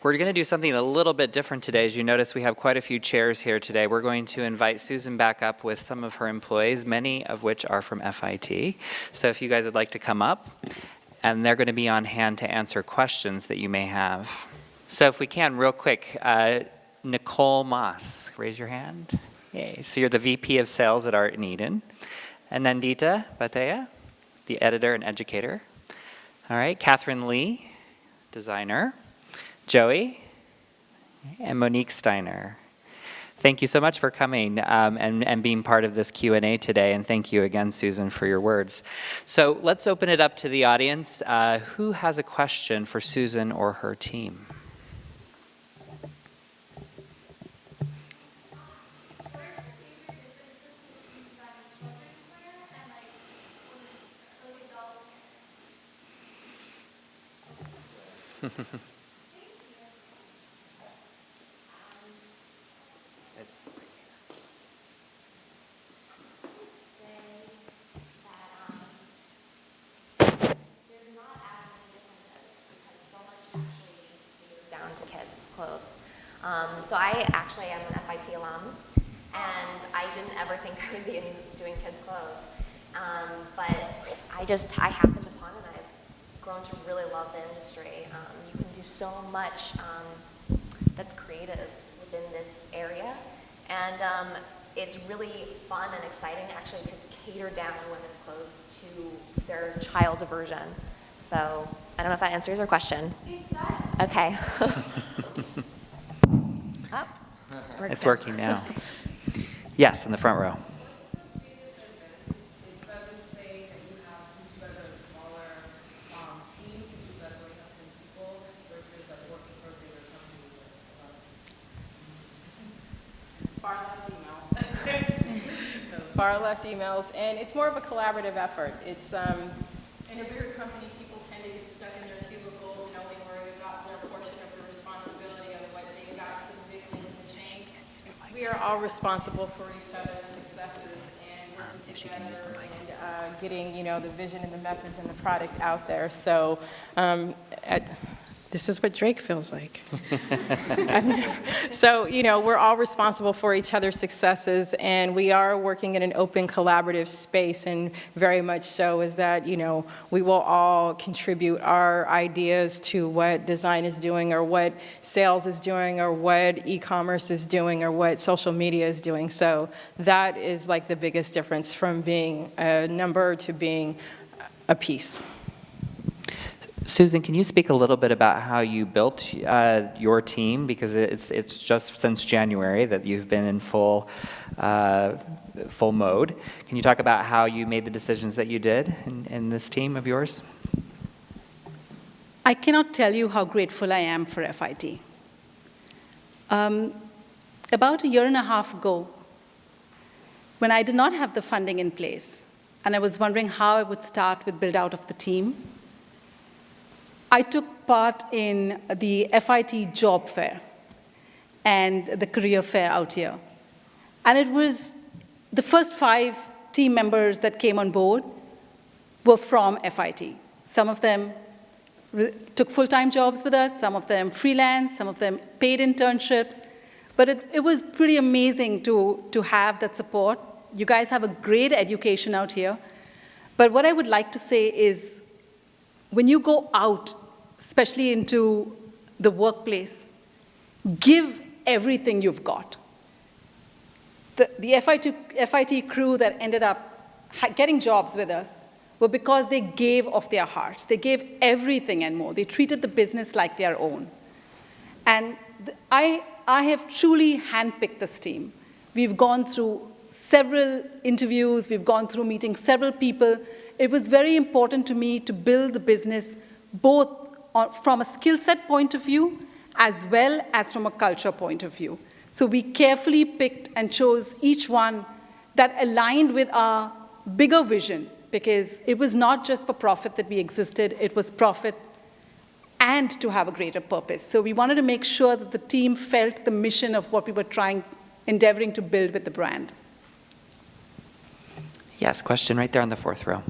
We're going to do something a little bit different today. As you notice, we have quite a few chairs here today. We're going to invite Susan back up with some of her employees, many of which are from FIT. So if you guys would like to come up, and they're going to be on hand to answer questions that you may have. So if we can, real quick, Nicole Moss, raise your hand. Yay. So you're the VP of Sales at Art in Eden. Anandita Bhatia, the editor and educator. All right, Catherine Lee, designer. Joey, and Monique Steiner. Thank you so much for coming and being part of this Q&A today, and thank you again, Susan, for your words. So let's open it up to the audience. Who has a question for Susan or her team? Clothes. So I actually am an FIT alum, and I didn't ever think I would be doing kids' clothes. But I happened upon it, and I've grown to really love the industry. You can do so much that's creative within this area, and it's really fun and exciting actually to cater down women's clothes to their child version. So I don't know if that answers your question. It does. Okay. Oh, it's working now. Yes, in the front row. It doesn't say that you have, since you guys are a smaller team, since you guys only have 10 people, versus like working for a bigger company with far less emails, and it's more of a collaborative effort. It's in a bigger company, people tend to get stuck in their cubicles and only worry about their portion of the responsibility of what they got to the big link in the chain. We are all responsible for each other's successes and working together and getting, the vision and the message and the product out there. So this is what Drake feels like. So, we're all responsible for each other's successes, and we are working in an open collaborative space, and very much so is that, we will all contribute our ideas to what design is doing, or what sales is doing, or what e-commerce is doing, or what social media is doing. So that is like the biggest difference from being a number to being a piece. Susan, can you speak a little bit about how you built your team? Because it's just since January that you've been in full mode. Can you talk about how you made the decisions that you did in this team of yours? I cannot tell you how grateful I am for FIT. About a year and a half ago, when I did not have the funding in place, and I was wondering how I would start with build out of the team, I took part in the FIT job fair and the career fair out here. And it was the first 5 team members that came on board were from FIT. Some of them took full-time jobs with us, some of them freelance, some of them paid internships. But it was pretty amazing to have that support. You guys have a great education out here. But what I would like to say is, when you go out, especially into the workplace, give everything you've got. The FIT crew that ended up getting jobs with us were because they gave of their hearts. They gave everything and more. They treated the business like their own. And I have truly handpicked this team. We've gone through several interviews. We've gone through meeting several people. It was very important to me to build the business both from a skill set point of view as well as from a culture point of view. So we carefully picked and chose each one that aligned with our bigger vision, because it was not just for profit that we existed, it was profit and to have a greater purpose. So we wanted to make sure that the team felt the mission of what we were endeavoring to build with the brand. Yes, question right there on the 4th row.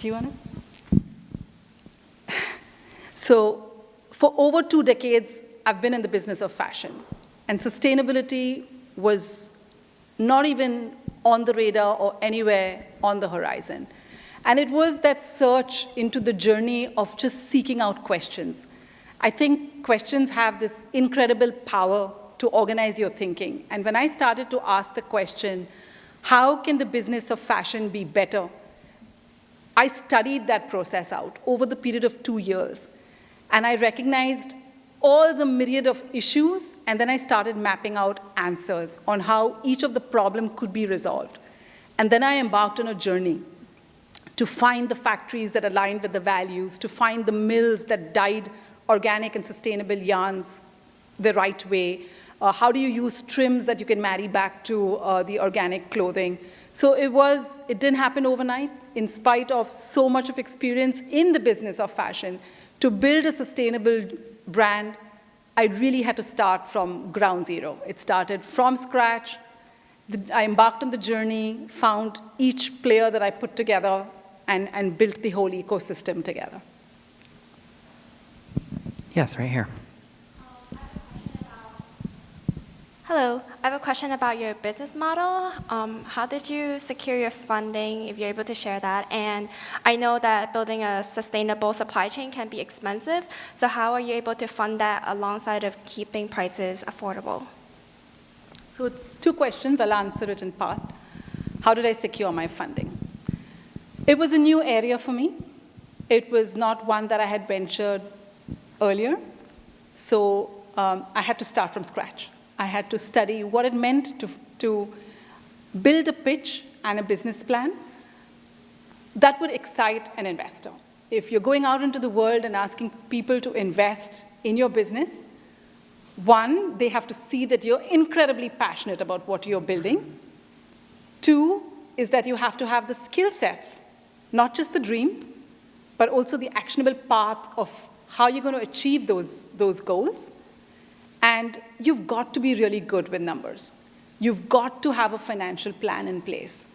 Do you want to? So for over 2 decades, I've been in the business of fashion, and sustainability was not even on the radar or anywhere on the horizon. And it was that search into the journey of just seeking out questions. I think questions have this incredible power to organize your thinking. And when I started to ask the question, how can the business of fashion be better? I studied that process out over the period of 2 years. And I recognized all the myriad of issues, and then I started mapping out answers on how each of the problem could be resolved. And then I embarked on a journey to find the factories that aligned with the values, to find the mills that dyed organic and sustainable yarns the right way. How do you use trims that you can marry back to the organic clothing? So it didn't happen overnight. In spite of so much of experience in the business of fashion, to build a sustainable brand, I really had to start from ground zero. It started from scratch. I embarked on the journey, found each player that I put together, and built the whole ecosystem together. Yes, right here. Hello, I have a question about your business model. How did you secure your funding, if you're able to share that? And I know that building a sustainable supply chain can be expensive, so how are you able to fund that alongside of keeping prices affordable? So it's 2 questions. I'll answer it in part. How did I secure my funding? It was a new area for me. It was not one that I had ventured earlier. So I had to start from scratch. I had to study what it meant to build a pitch and a business plan that would excite an investor. If you're going out into the world and asking people to invest in your business, 1, they have to see that you're incredibly passionate about what you're building. 2 is that you have to have the skill sets, not just the dream, but also the actionable path of how you're going to achieve those goals. And you've got to be really good with numbers. You've got to have a financial plan in place.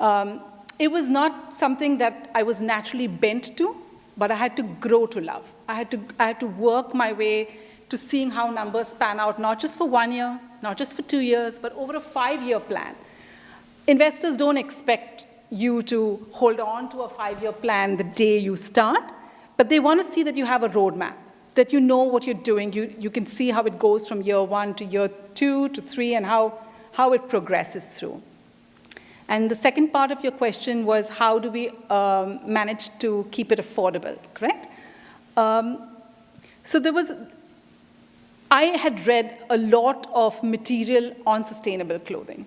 It was not something that I was naturally bent to, but I had to grow to love. I had to work my way to seeing how numbers pan out, not just for 1 year, not just for 2 years, but over a 5-year plan. Investors don't expect you to hold on to a 5-year plan the day you start, but they want to see that you have a roadmap, that you know what you're doing. You can see how it goes from year 1 to year 2 to 3 and how it progresses through. And the second part of your question was how do we manage to keep it affordable, correct? I had read a lot of material on sustainable clothing.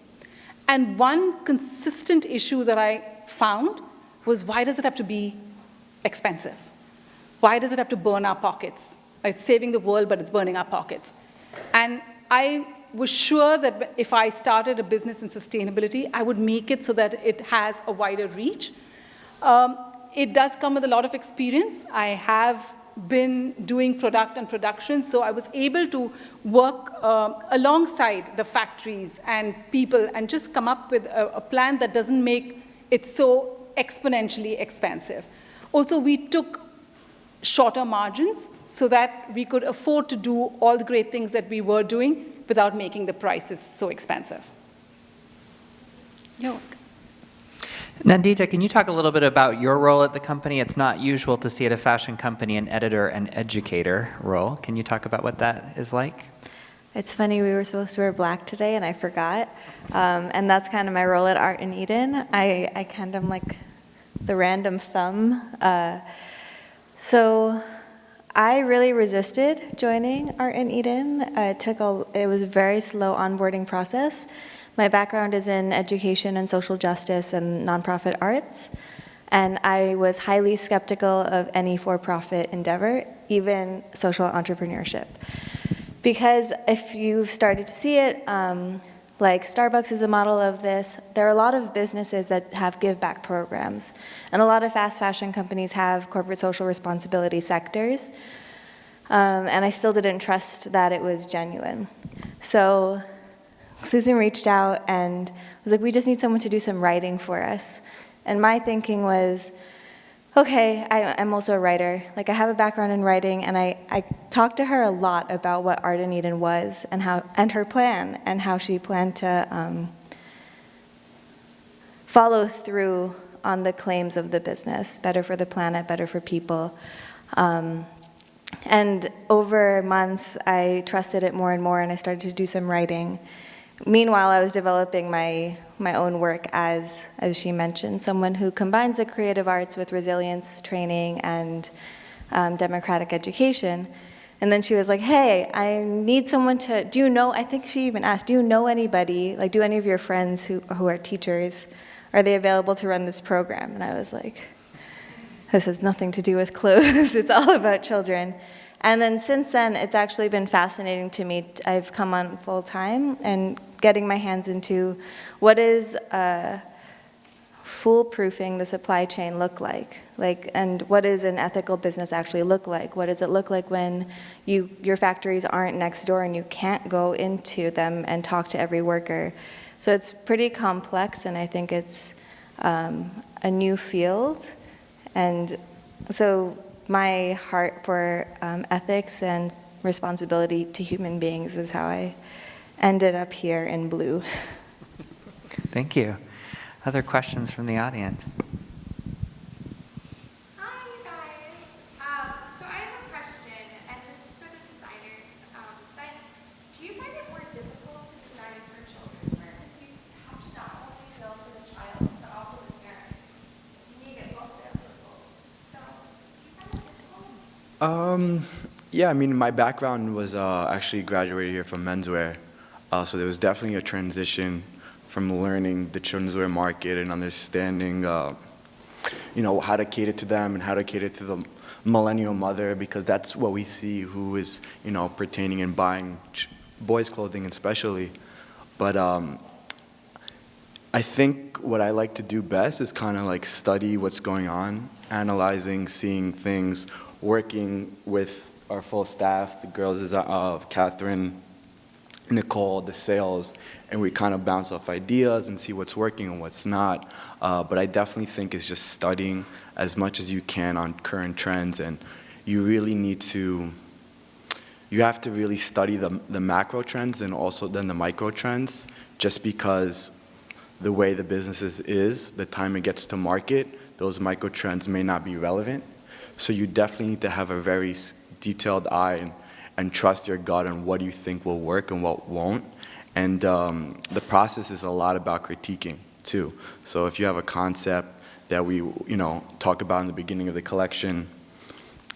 And one consistent issue that I found was, why does it have to be expensive? Why does it have to burn our pockets? It's saving the world, but it's burning our pockets. And I was sure that if I started a business in sustainability, I would make it so that it has a wider reach. It does come with a lot of experience. I have been doing product and production, so I was able to work alongside the factories and people and just come up with a plan that doesn't make it so exponentially expensive. Also, we took shorter margins so that we could afford to do all the great things that we were doing without making the prices so expensive. You're welcome. Nandita, can you talk a little bit about your role at the company? It's not usual to see at a fashion company an editor and educator role. Can you talk about what that is like? It's funny, we were supposed to wear black today and I forgot. And that's kind of my role at Art in Eden. I kind of am like the random thumb. So I really resisted joining Art in Eden. It was a very slow onboarding process. My background is in education and social justice and nonprofit arts, and I was highly skeptical of any for-profit endeavor, even social entrepreneurship. Because if you've started to see it, like Starbucks is a model of this, there are a lot of businesses that have give-back programs, and a lot of fast fashion companies have corporate social responsibility sectors, and I still didn't trust that it was genuine. So Susan reached out and was like, we just need someone to do some writing for us. And my thinking was, okay, I'm also a writer. Like, I have a background in writing, and I talked to her a lot about what Art in Eden was and her plan and how she planned to follow through on the claims of the business, better for the planet, better for people. And over months, I trusted it more and more, and I started to do some writing. Meanwhile, I was developing my own work as she mentioned, someone who combines the creative arts with resilience training and democratic education. And then she was like, hey, I need someone to, do you know, I think she even asked, do you know anybody, like do any of your friends who are teachers, are they available to run this program? And I was like, this has nothing to do with clothes, it's all about children. And then since then, it's actually been fascinating to me. I've come on full time and getting my hands into what is foolproofing the supply chain look like, and what does an ethical business actually look like? What does it look like when your factories aren't next door and you can't go into them and talk to every worker? So it's pretty complex, and I think it's a new field. And so my heart for ethics and responsibility to human beings is how I ended up here in blue. Thank you. Other questions from the audience? Hi, you guys. So I have a question, and this is for the designers. But do you find it more difficult to design for children's wear? Because you have to not only appeal to the child, but also the parent. You need to get both their approvals. So do you find it difficult? Yeah, I mean, my background was actually graduated here from menswear. So there was definitely a transition from learning the children's wear market and understanding, how to cater to them and how to cater to the millennial mother, because that's what we see who is, pertaining and buying boys' clothing especially. But I think what I like to do best is kind of like study what's going on, analyzing, seeing things, working with our full staff, the girls is Catherine, Nicole, the sales, and we kind of bounce off ideas and see what's working and what's not. But I definitely think it's just studying as much as you can on current trends, and you really need to, you have to really study the macro trends and also then the micro trends, just because the way the business is, the time it gets to market, those micro trends may not be relevant. So you definitely need to have a very detailed eye and trust your gut on what you think will work and what won't. And the process is a lot about critiquing too. So if you have a concept that we talked about in the beginning of the collection,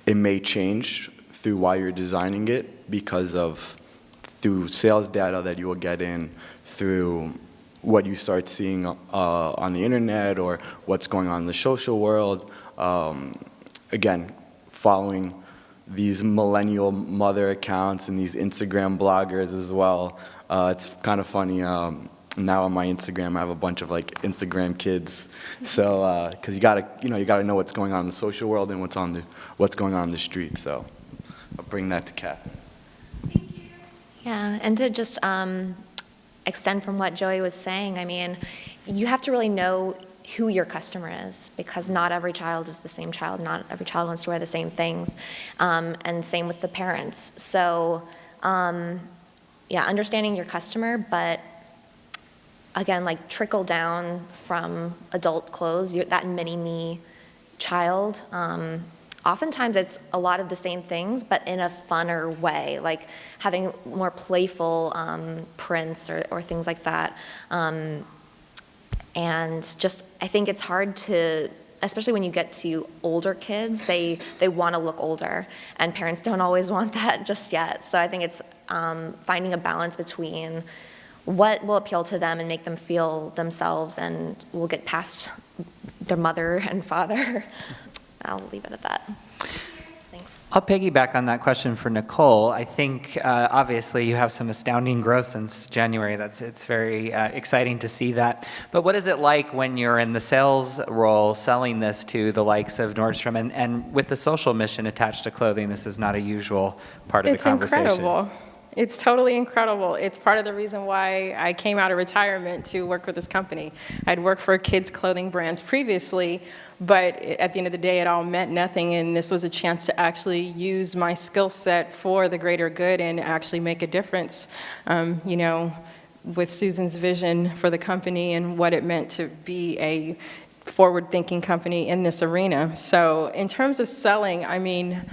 it may change through why you're designing it through sales data that you will get in, through what you start seeing on the internet or what's going on in the social world. Again, following these millennial mother accounts and these Instagram bloggers as well. It's kind of funny. Now on my Instagram, I have a bunch of like Instagram kids. So, because you gotta know what's going on in the social world and what's going on in the street. So, I'll bring that to Catherine. Thank you. Yeah, and to just extend from what Joey was saying, I mean, you have to really know who your customer is, because not every child is the same child. Not every child wants to wear the same things, and same with the parents. So, yeah, understanding your customer, but again, like trickle down from adult clothes, that mini-me child. Oftentimes it's a lot of the same things, but in a funner way, like having more playful prints or things like that. And just, I think it's hard to, especially when you get to older kids, they want to look older, and parents don't always want that just yet. So I think it's finding a balance between what will appeal to them and make them feel themselves and will get past their mother and father. I'll leave it at that. Thanks. I'll piggyback on that question for Nicole. I think obviously you have some astounding growth since January. It's very exciting to see that. But what is it like when you're in the sales role selling this to the likes of Nordstrom and with the social mission attached to clothing? This is not a usual part of the conversation. It's incredible. It's totally incredible. It's part of the reason why I came out of retirement to work with this company. I'd worked for kids' clothing brands previously, but at the end of the day, it all meant nothing, and this was a chance to actually use my skill set for the greater good and actually make a difference, you know, with Susan's vision for the company and what it meant to be a forward-thinking company in this arena. So in terms of selling, I mean,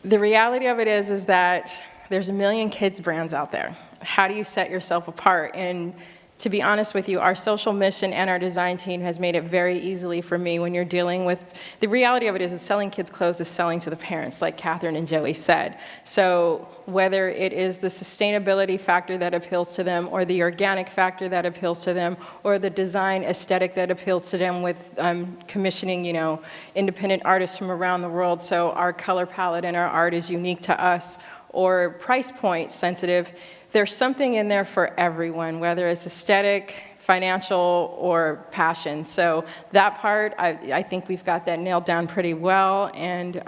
the reality of it is that there's a million kids brands out there. How do you set yourself apart? And to be honest with you, our social mission and our design team has made it very easily for me when you're dealing with, the reality of it is selling kids clothes is selling to the parents, like Catherine and Joey said. So whether it is the sustainability factor that appeals to them, or the organic factor that appeals to them, or the design aesthetic that appeals to them with commissioning, you know, independent artists from around the world, so our color palette and our art is unique to us, or price point sensitive, there's something in there for everyone, whether it's aesthetic, financial, or passion. So that part, I think we've got that nailed down pretty well, and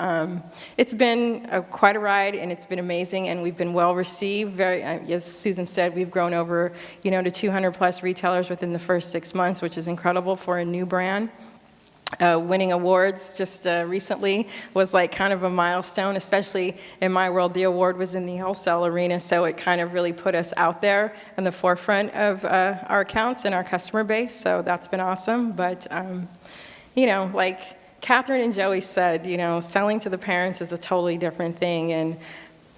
it's been quite a ride, and it's been amazing, and we've been well received. Very, as Susan said, we've grown over, you know, to 200 plus retailers within the first 6 months, which is incredible for a new brand. Winning awards just recently was like kind of a milestone, especially in my world. The award was in the wholesale arena, so it kind of really put us out there in the forefront of our accounts and our customer base, so that's been awesome. But, you know, like Catherine and Joey said, you know, selling to the parents is a totally different thing, and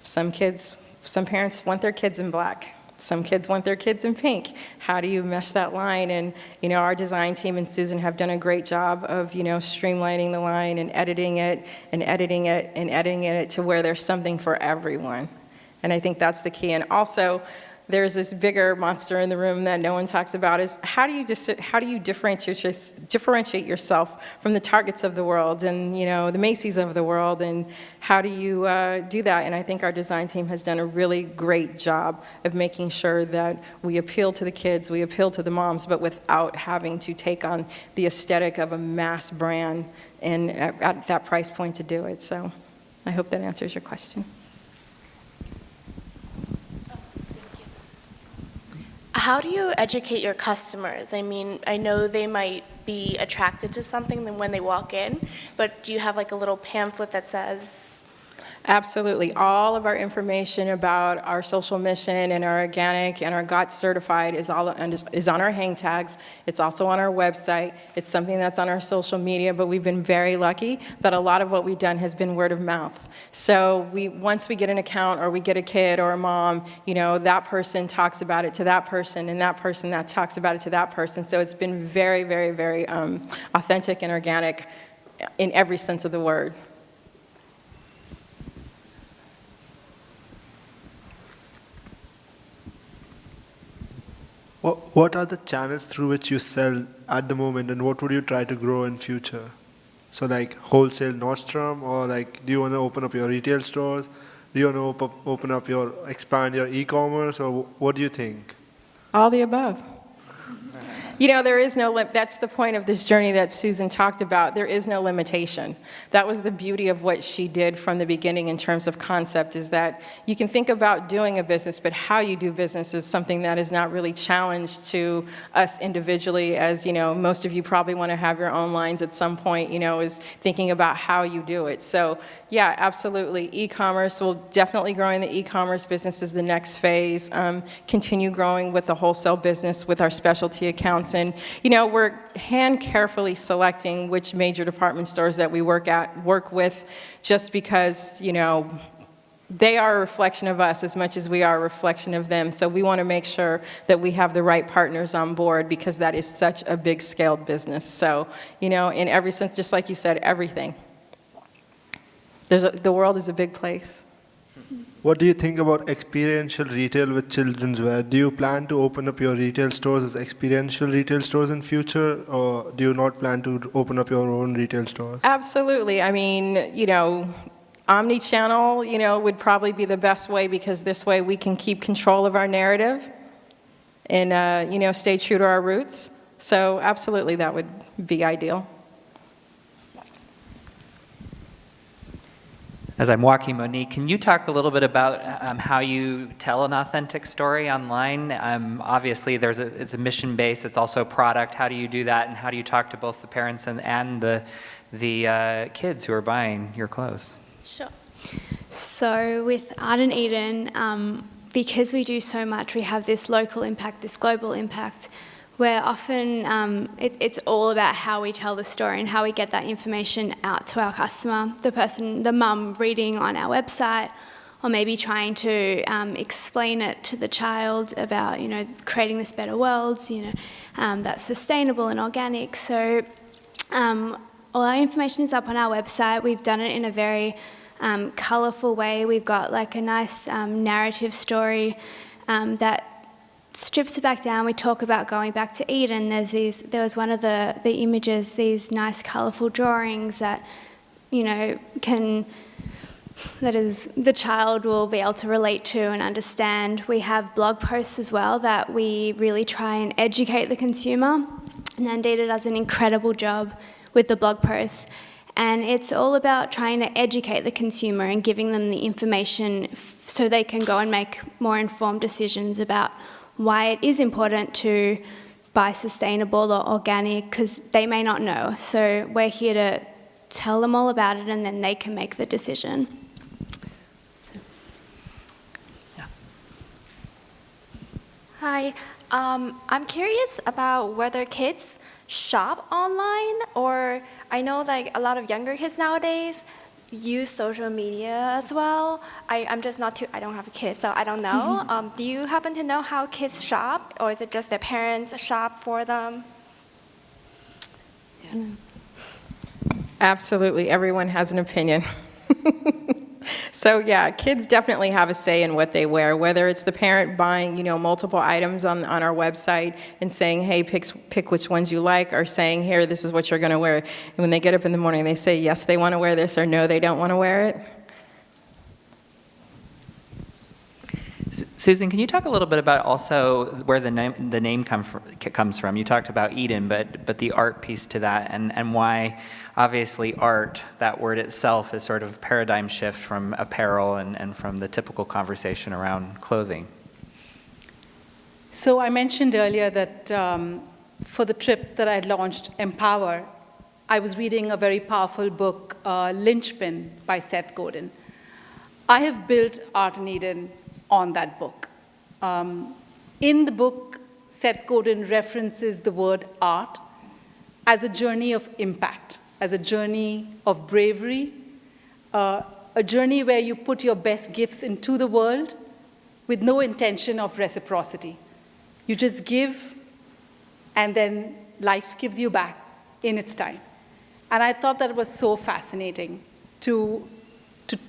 some parents want their kids in black. Some kids want their kids in pink. How do you mesh that line? And, you know, our design team and Susan have done a great job of, you know, streamlining the line and editing it and editing it and editing it to where there's something for everyone. And I think that's the key. And also, there's this bigger monster in the room that no one talks about, is how do you differentiate yourself from the Targets of the world and, you know, the Macy's of the world, and how do you do that? And I think our design team has done a really great job of making sure that we appeal to the kids, we appeal to the moms, but without having to take on the aesthetic of a mass brand and at that price point to do it. So I hope that answers your question. How do you educate your customers? I mean, I know they might be attracted to something when they walk in, but do you have like a little pamphlet that says? Absolutely. All of our information about our social mission and our organic and our GOTS certified is on our hang tags. It's also on our website. It's something that's on our social media, but we've been very lucky that a lot of what we've done has been word of mouth. So once we get an account or we get a kid or a mom, you know, that person talks about it to that person, and that person that talks about it to that person. So it's been very, very, very authentic and organic in every sense of the word. What are the channels through which you sell at the moment, and what would you try to grow in future? So like wholesale Nordstrom, or like do you want to open up your retail stores? Do you want to expand your e-commerce, or what do you think? All the above. You know, there is no, that's the point of this journey that Susan talked about. There is no limitation. That was the beauty of what she did from the beginning in terms of concept, is that you can think about doing a business, but how you do business is something that is not really challenged to us individually. As, you know, most of you probably want to have your own lines at some point, you know, is thinking about how you do it. So yeah, absolutely. E-commerce, will definitely growing the e-commerce business is the next phase. Continue growing with the wholesale business with our specialty accounts. And, you know, we're hand carefully selecting which major department stores that we work with, just because, you know, they are a reflection of us as much as we are a reflection of them. So we want to make sure that we have the right partners on board, because that is such a big scaled business. So, you know, in every sense, just like you said, everything. The world is a big place. What do you think about experiential retail with children's wear? Do you plan to open up your retail stores as experiential retail stores in future, or do you not plan to open up your own retail stores? Absolutely. I mean, you know, omni-channel, you know, would probably be the best way, because this way we can keep control of our narrative and, you know, stay true to our roots. So absolutely, that would be ideal. As I'm walking, Monique, can you talk a little bit about how you tell an authentic story online? Obviously, it's a mission based. It's also product. How do you do that, and how do you talk to both the parents and the kids who are buying your clothes? Sure. So with Art in Eden, because we do so much, we have this local impact, this global impact, where often it's all about how we tell the story and how we get that information out to our customer, the mum reading on our website, or maybe trying to explain it to the child about, creating this better world, that's sustainable and organic. So all our information is up on our website. We've done it in a very colourful way. We've got like a nice narrative story that strips it back down. We talk about going back to Eden. There was one of the images, these nice colourful drawings that, the child will be able to relate to and understand. We have blog posts as well that we really try and educate the consumer. Nandita does an incredible job with the blog posts. And it's all about trying to educate the consumer and giving them the information so they can go and make more informed decisions about why it is important to buy sustainable or organic, because they may not know. So we're here to tell them all about it, and then they can make the decision. Hi, I'm curious about whether kids shop online, or I know like a lot of younger kids nowadays use social media as well. I'm just not too, I don't have a kid, so I don't know. Do you happen to know how kids shop, or is it just their parents shop for them? Absolutely, everyone has an opinion. So yeah, kids definitely have a say in what they wear, whether it's the parent buying, multiple items on our website and saying, hey, pick which ones you like, or saying, here, this is what you're going to wear. And when they get up in the morning, they say, yes, they want to wear this, or no, they don't want to wear it. Susan, can you talk a little bit about also where the name comes from? You talked about Eden, but the art piece to that, and why, obviously, art, that word itself, is sort of a paradigm shift from apparel and from the typical conversation around clothing. So I mentioned earlier that for the trip that I launched, Empower, I was reading a very powerful book, Lynchpin by Seth Godin. I have built Art in Eden on that book. In the book, Seth Godin references the word art as a journey of impact, as a journey of bravery, a journey where you put your best gifts into the world with no intention of reciprocity. You just give, and then life gives you back in its time. And I thought that was so fascinating to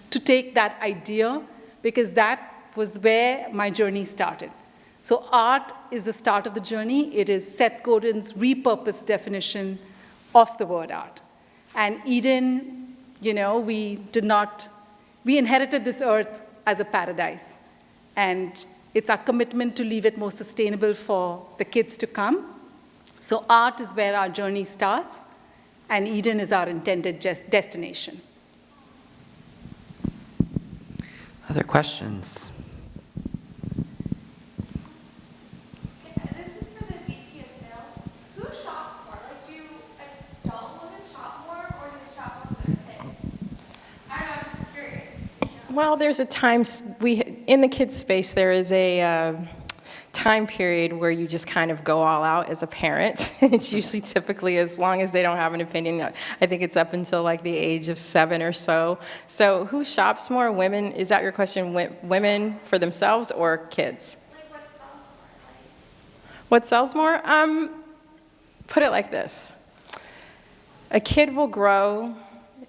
take that idea, because that was where my journey started. So art is the start of the journey. It is Seth Godin's repurposed definition of the word art. And Eden, we inherited this earth as a paradise. And it's our commitment to leave it more sustainable for the kids to come. So art is where our journey starts, and Eden is our intended destination. Other questions? This is for the VP of sales. Who shops more? Like, do adult women shop more, or do they shop more for their kids? I don't know, I'm just curious. Well, there's a time, in the kids space, there is a time period where you just kind of go all out as a parent. It's usually typically as long as they don't have an opinion. I think it's up until like the age of 7 or so. So who shops more? Women? Is that your question? Women for themselves or kids? Like, what sells more? What sells more? Put it like this. A kid will grow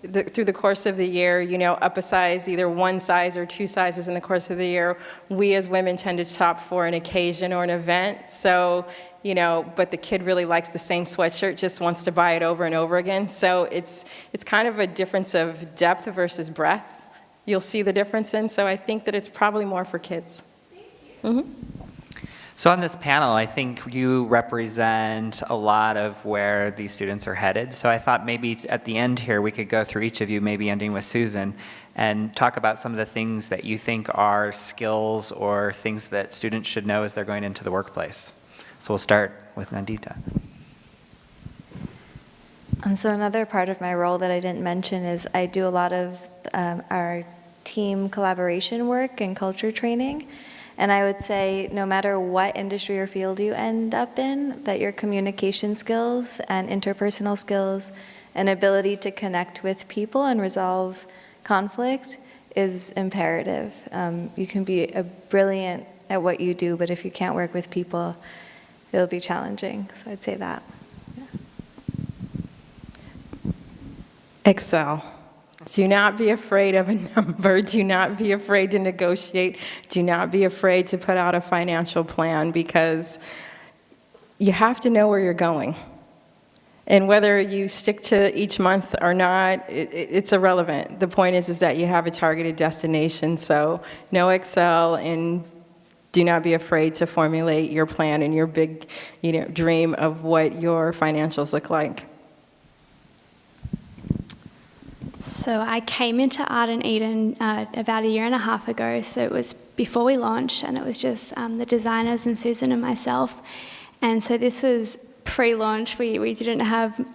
through the course of the year, up a size, either one size or 2 sizes in the course of the year. We as women tend to shop for an occasion or an event. So, but the kid really likes the same sweatshirt, just wants to buy it over and over again. So it's kind of a difference of depth versus breadth. You'll see the difference in. So I think that it's probably more for kids. Thank you. Mm-hmm. So on this panel, I think you represent a lot of where these students are headed. So I thought maybe at the end here, we could go through each of you, maybe ending with Susan, and talk about some of the things that you think are skills or things that students should know as they're going into the workplace. So we'll start with Nandita. So another part of my role that I didn't mention is I do a lot of our team collaboration work and culture training. And I would say no matter what industry or field you end up in, that your communication skills and interpersonal skills and ability to connect with people and resolve conflict is imperative. You can be brilliant at what you do, but if you can't work with people, it'll be challenging. So I'd say that. Excel. Do not be afraid of a number. Do not be afraid to negotiate. Do not be afraid to put out a financial plan, because you have to know where you're going. And whether you stick to each month or not, it's irrelevant. The point is that you have a targeted destination. So know Excel, and do not be afraid to formulate your plan and your big, dream of what your financials look like. So I came into Art in Eden about 1.5 years ago, so it was before we launched, and it was just the designers and Susan and myself. And so this was pre-launch. We didn't have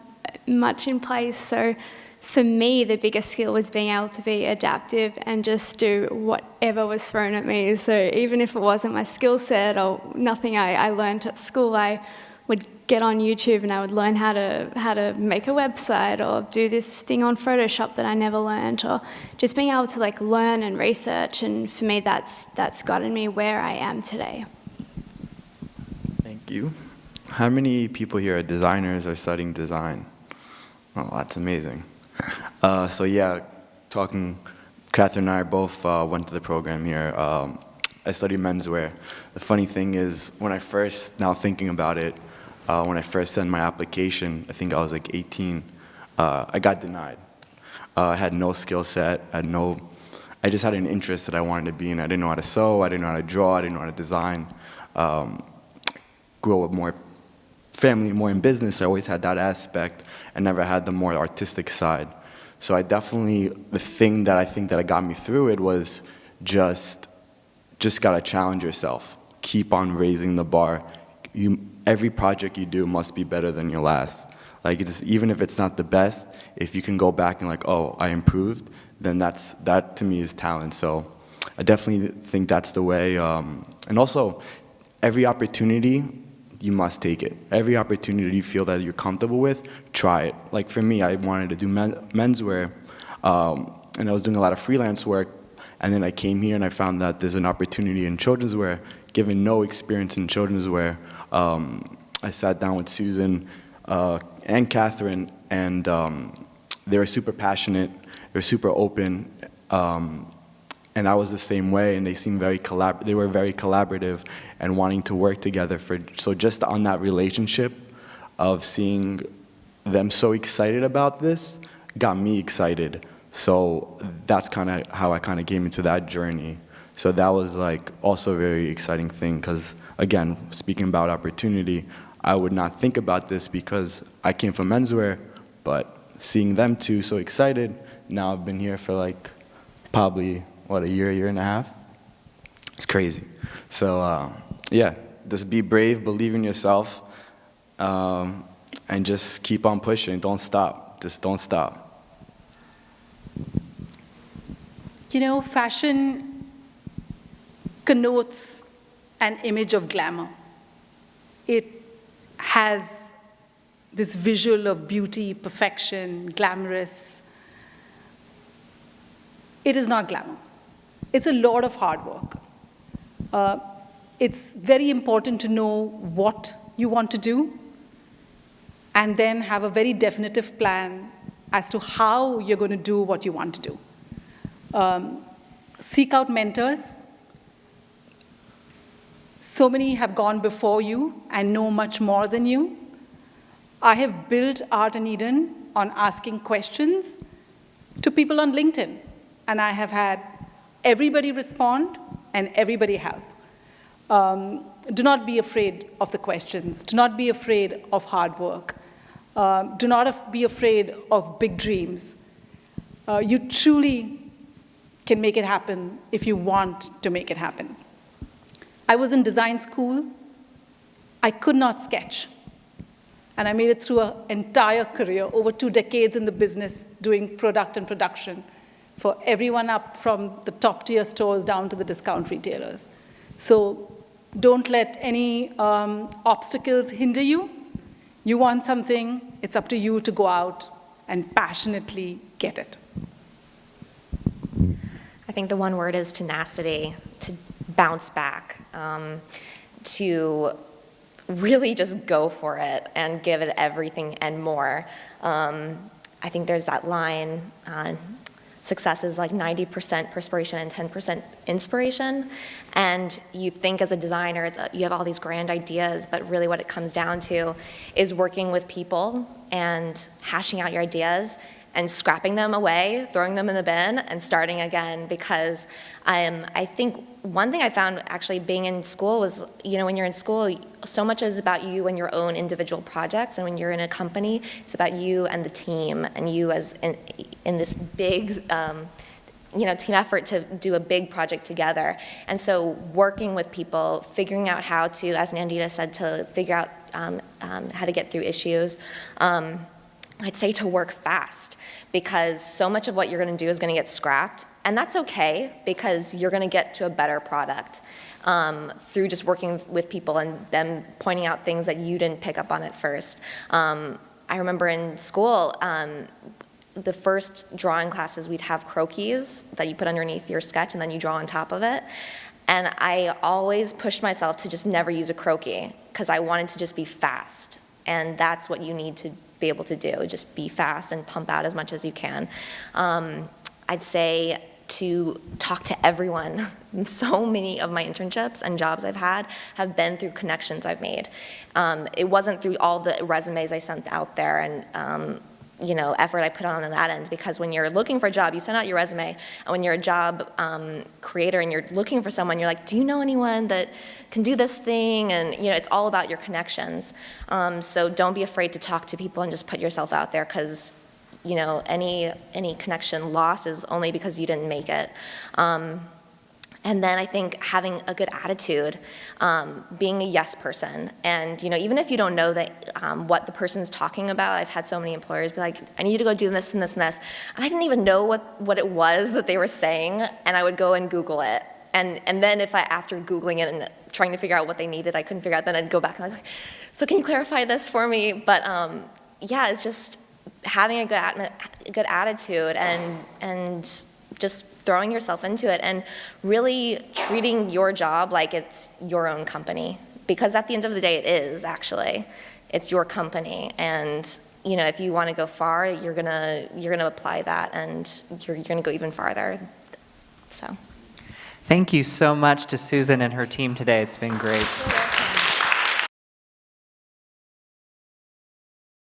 much in place, so for me the biggest skill was being able to be adaptive and just do whatever was thrown at me. So even if it wasn't my skill set or nothing I learned at school, I would get on YouTube and I would learn how to make a website or do this thing on Photoshop that I never learned, or just being able to learn and research. And for me, that's gotten me where I am today. Thank you. How many people here are designers or studying design? Oh, that's amazing. So yeah, Catherine and I both went to the program here. I study menswear. The funny thing is, now thinking about it, when I first sent my application, I think I was 18, I got denied. I had no skill set, I just had an interest that I wanted to be in. I didn't know how to sew, I didn't know how to draw, I didn't know how to design. Grew up more in business, I always had that aspect. I never had the more artistic side. So the thing that I think that got me through it was just gotta challenge yourself. Keep on raising the bar. Every project you do must be better than your last. Even if it's not the best, if you can go back and oh, I improved, then that to me is talent. So I definitely think that's the way. And also, every opportunity, you must take it. Every opportunity you feel that you're comfortable with, try it. For me, I wanted to do menswear, and I was doing a lot of freelance work, and then I came here and I found that there's an opportunity in children's wear. Given no experience in children's wear, I sat down with Susan and Catherine, and they were super passionate, they were super open, and I was the same way, and they seemed they were very collaborative and wanting to work together. So just on that relationship of seeing them so excited about this got me excited. So that's kind of how I came into that journey. So that was also a very exciting thing, because again, speaking about opportunity, I would not think about this because I came from menswear, but seeing them two so excited, now I've been here for probably, a year and a half? It's crazy. So yeah, just be brave, believe in yourself, and just keep on pushing, don't stop, just don't stop. Fashion connotes an image of glamour. It has this visual of beauty, perfection, glamorous. It is not glamour. It's a lot of hard work. It's very important to know what you want to do and then have a very definitive plan as to how you're going to do what you want to do. Seek out mentors. So many have gone before you and know much more than you. I have built Art in Eden on asking questions to people on LinkedIn, and I have had everybody respond and everybody help. Do not be afraid of the questions. Do not be afraid of hard work. Do not be afraid of big dreams. You truly can make it happen if you want to make it happen. I was in design school. I could not sketch. And I made it through an entire career, over 2 decades in the business, doing product and production for everyone up from the top tier stores down to the discount retailers. So don't let any obstacles hinder you. You want something, it's up to you to go out and passionately get it. I think the one word is tenacity, to bounce back, to really just go for it and give it everything and more. I think there's that line, success is like 90% perspiration and 10% inspiration. And you think as a designer, you have all these grand ideas, but really what it comes down to is working with people and hashing out your ideas and scrapping them away, throwing them in the bin, and starting again. Because I think one thing I found actually being in school was, when you're in school, so much is about you and your own individual projects, and when you're in a company, it's about you and the team, and you as in this big, team effort to do a big project together. And so working with people, figuring out how to, as Nandita said, to figure out how to get through issues. I'd say to work fast, because so much of what you're going to do is going to get scrapped, and that's okay, because you're going to get to a better product through just working with people and them pointing out things that you didn't pick up on at first. I remember in school, the first drawing classes, we'd have croquis that you put underneath your sketch and then you draw on top of it. And I always pushed myself to just never use a croquis, because I wanted to just be fast. And that's what you need to be able to do, just be fast and pump out as much as you can. I'd say to talk to everyone. So many of my internships and jobs I've had have been through connections I've made. It wasn't through all the resumes I sent out there and effort I put on that end, because when you're looking for a job, you send out your resume, and when you're a job creator and you're looking for someone, you're like, do you know anyone that can do this thing? And it's all about your connections. So don't be afraid to talk to people and just put yourself out there, because any connection lost is only because you didn't make it. And then I think having a good attitude, being a yes person. And even if you don't know that what the person's talking about, I've had so many employers be like, I need you to go do this and this and this. And I didn't even know what it was that they were saying, and I would go and Google it. And then after Googling it and trying to figure out what they needed, I couldn't figure out, then I'd go back and I was like, so can you clarify this for me? But yeah, it's just having a good attitude and just throwing yourself into it and really treating your job like it's your own company. Because at the end of the day, it is actually. It's your company. And if you want to go far, you're gonna apply that, and you're gonna go even farther. So. Thank you so much to Susan and her team today. It's been great.